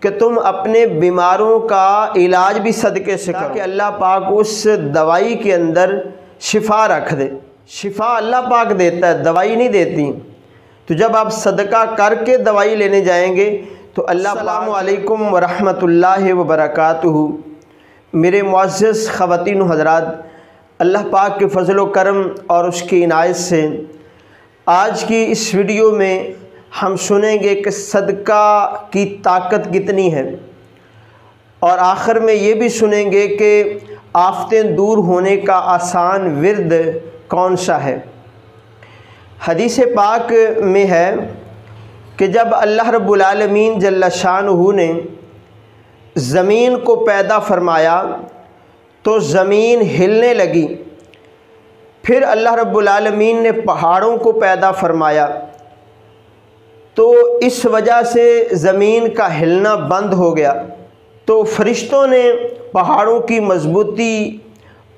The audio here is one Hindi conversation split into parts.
कि तुम अपने बीमारों का इलाज भी सदक़े से करो कि अल्लाह पाक उस दवाई के अंदर शिफा रख दे। शिफा अल्लाह पाक देता है, दवाई नहीं देती। तो जब आप सदका करके दवाई लेने जाएंगे तो अस्सलामु अलैकुम व रहमतुल्लाहि व बरकातुहू। मेरे मुअज़्ज़ज़ ख़वातीन हज़रात, अल्लाह पाक के फ़ज़ल व करम और उसकी इनायत से आज की इस वीडियो में हम सुनेंगे कि सदका की ताकत कितनी है, और आखिर में ये भी सुनेंगे कि आफ़तें दूर होने का आसान विर्द कौन सा है। हदीस पाक में है कि जब अल्लाह रब्बुल आलमीन जल्ल शानुहु ने ज़मीन को पैदा फरमाया तो ज़मीन हिलने लगी। फिर अल्लाह रब्बुल आलमीन ने पहाड़ों को पैदा फरमाया तो इस वजह से ज़मीन का हिलना बंद हो गया। तो फरिश्तों ने पहाड़ों की मजबूती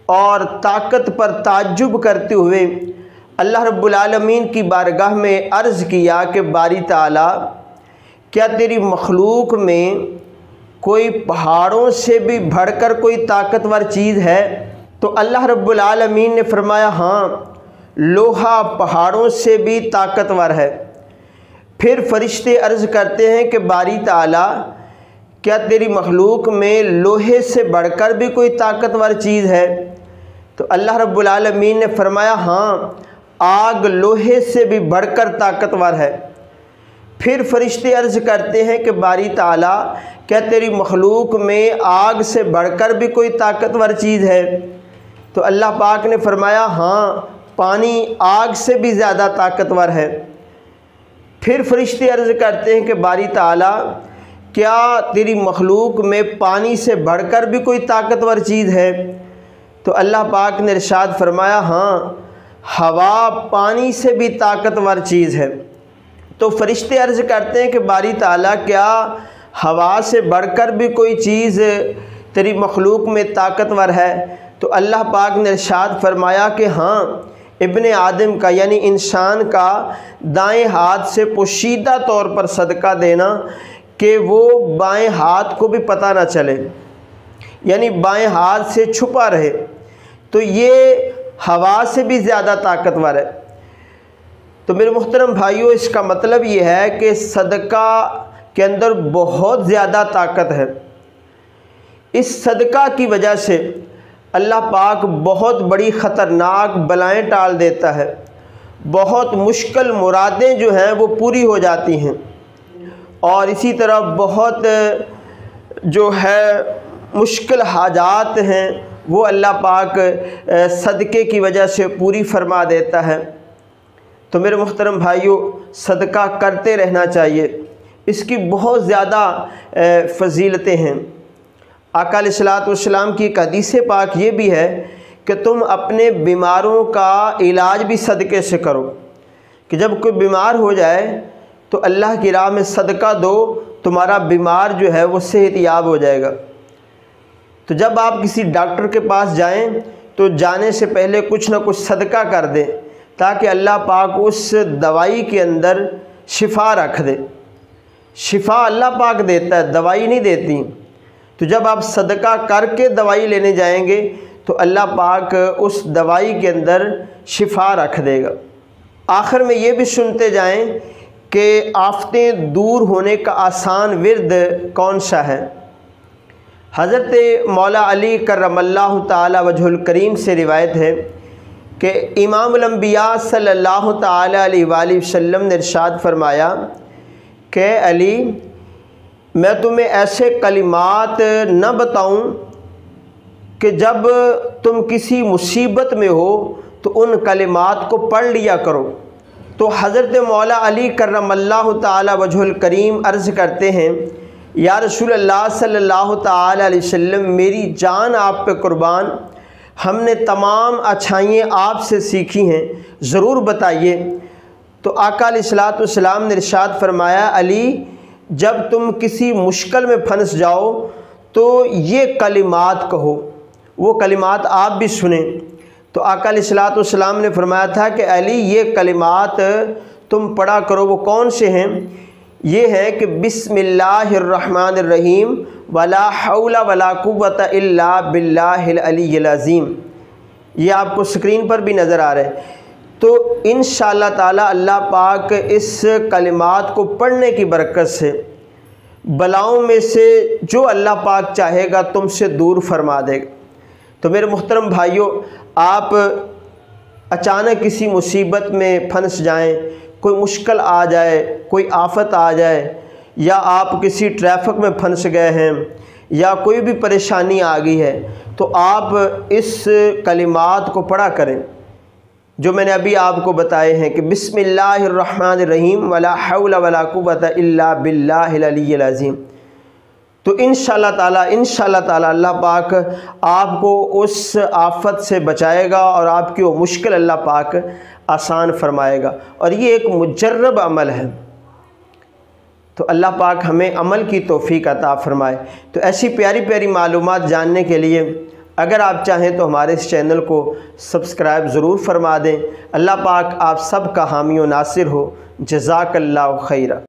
और ताकत पर ताज्जुब करते हुए अल्लाह रब्बुल आलमीन की बारगाह में अर्ज़ किया कि बारी ताला, क्या तेरी मखलूक में कोई पहाड़ों से भी बढ़कर कोई ताकतवर चीज़ है? तो अल्लाह रब्बुल आलमीन ने फरमाया, हाँ, लोहा पहाड़ों से भी ताकतवर है। फिर फरिश्ते अर्ज़ करते हैं कि बारी ताला, क्या तेरी मखलूक में लोहे से बढ़कर भी कोई ताकतवर चीज़ है? तो अल्लाह रब्बुल आलमीन ने फरमाया, हाँ, आग लोहे से भी बढ़कर ताकतवर है। फिर फरिश्ते अर्ज़ करते हैं कि बारी ताला, क्या तेरी मखलूक में आग से बढ़कर भी कोई ताकतवर चीज़ है? तो अल्लाह पाक ने फरमाया, हाँ, पानी आग से भी ज़्यादा ताकतवर है। फिर फरिश्ते अर्ज़ करते हैं कि बारी ताला, क्या तेरी मखलूक में पानी से बढ़कर भी कोई ताकतवर चीज़ है? तो अल्लाह पाक ने इरशाद फरमाया, हाँ, हवा पानी से भी ताकतवर चीज़ है। तो फरिश्ते अर्ज़ करते हैं कि बारी ताला, क्या हवा से बढ़कर भी कोई चीज़ तेरी मखलूक में ताकतवर है? तो अल्लाह पाक ने इरशाद फरमाया कि हाँ, इब्ने आदम का यानी इंसान का दाएं हाथ से पोशीदा तौर पर सदका देना कि वो बाएं हाथ को भी पता ना चले, यानी बाएं हाथ से छुपा रहे, तो ये हवा से भी ज़्यादा ताकतवर है। तो मेरे मुहतरम भाइयों, इसका मतलब ये है कि सदका के अंदर बहुत ज़्यादा ताकत है। इस सदका की वजह से अल्लाह पाक बहुत बड़ी ख़तरनाक बलाएं टाल देता है। बहुत मुश्किल मुरादें जो हैं वो पूरी हो जाती हैं, और इसी तरह बहुत जो है मुश्किल हाजात हैं वो अल्लाह पाक सदक़े की वजह से पूरी फरमा देता है। तो मेरे मुहतरम भाइयों, सदका करते रहना चाहिए, इसकी बहुत ज़्यादा फ़जीलतें हैं। आका अलैहिस्सलातु वस्सलाम की एक हदीस पाक ये भी है कि तुम अपने बीमारों का इलाज भी सदक़े से करो, कि जब कोई बीमार हो जाए तो अल्लाह की राह में सदका दो, तुम्हारा बीमार जो है वो सेहतयाब हो जाएगा। तो जब आप किसी डॉक्टर के पास जाएं तो जाने से पहले कुछ ना कुछ सदका कर दें, ताकि अल्लाह पाक उस दवाई के अंदर शिफा रख दे। शिफा अल्लाह पाक देता है, दवाई नहीं देती। तो जब आप सदका करके दवाई लेने जाएंगे तो अल्लाह पाक उस दवाई के अंदर शिफा रख देगा। आखिर में ये भी सुनते जाएं कि आफ़तें दूर होने का आसान विर्द कौन सा है। हज़रत मौला अली करमल्लाहु ताला वजहुल करीम से रिवायत है कि इमामुल अंबिया सल्लल्लाहु ताला अलैहि वसल्लम ने इरशाद फरमाया कि अली, मैं तुम्हें ऐसे कलिमात न बताऊं कि जब तुम किसी मुसीबत में हो तो उन कलिमात को पढ़ लिया करो। तो हज़रत मौला अली करमल्लाहु ताला वजहुल करीम अर्ज़ करते हैं, या रसूल अल्लाह सल्लल्लाहु ताला अलैहि वसल्लम, मेरी जान आप पे कुर्बान, हमने तमाम अच्छाइयाँ आपसे सीखी हैं, ज़रूर बताइए। तो आका अलैहिस्सलातु वस्सलाम ने इरशाद फरमाया, अली, जब तुम किसी मुश्किल में फंस जाओ तो ये कलिमात कहो। वो कलिमात आप भी सुने। तो आका अलैहिस्सलातु वस्सलाम ने फरमाया था कि अली, ये कलिमात तुम पढ़ा करो। वो कौन से हैं? ये है कि बिस्मिल्लाहिर्रहमानिर्रहीम वला हौला वला कुव्वता इल्ला बिल्लाहिल अलीय्यिल अज़ीम। ये आपको स्क्रीन पर भी नज़र आ रहा है। तो इंशाअल्लाह ताला अल्लाह पाक इस कलिमात को पढ़ने की बरकत से बलाओं में से जो अल्लाह पाक चाहेगा तुमसे दूर फरमा देगा। तो मेरे मुहतरम भाइयों, आप अचानक किसी मुसीबत में फंस जाएं, कोई मुश्किल आ जाए, कोई आफत आ जाए, या आप किसी ट्रैफिक में फंस गए हैं, या कोई भी परेशानी आ गई है, तो आप इस कलिमात को पढ़ा करें जो मैंने अभी आपको बताए हैं कि बिस्मिल्लाहिर्रहमानिर्रहीम वला हौला वला कुव्वता इल्ला बिल्लाहिल अलीय्यिल अज़ीम। तो इंशाअल्लाह ताला अल्लाह पाक आपको उस आफत से बचाएगा और आपकी वो मुश्किल अल्लाह पाक आसान फरमाएगा। और ये एक मुजर्रब अमल है, तो अल्लाह पाक हमें अमल की तौफीक अता फरमाए। तो ऐसी प्यारी प्यारी मालूमात जानने के लिए अगर आप चाहें तो हमारे इस चैनल को सब्सक्राइब ज़रूर फरमा दें। अल्लाह पाक आप सब का हामी व नासिर हो। जज़ाकल्लाहु खैरा।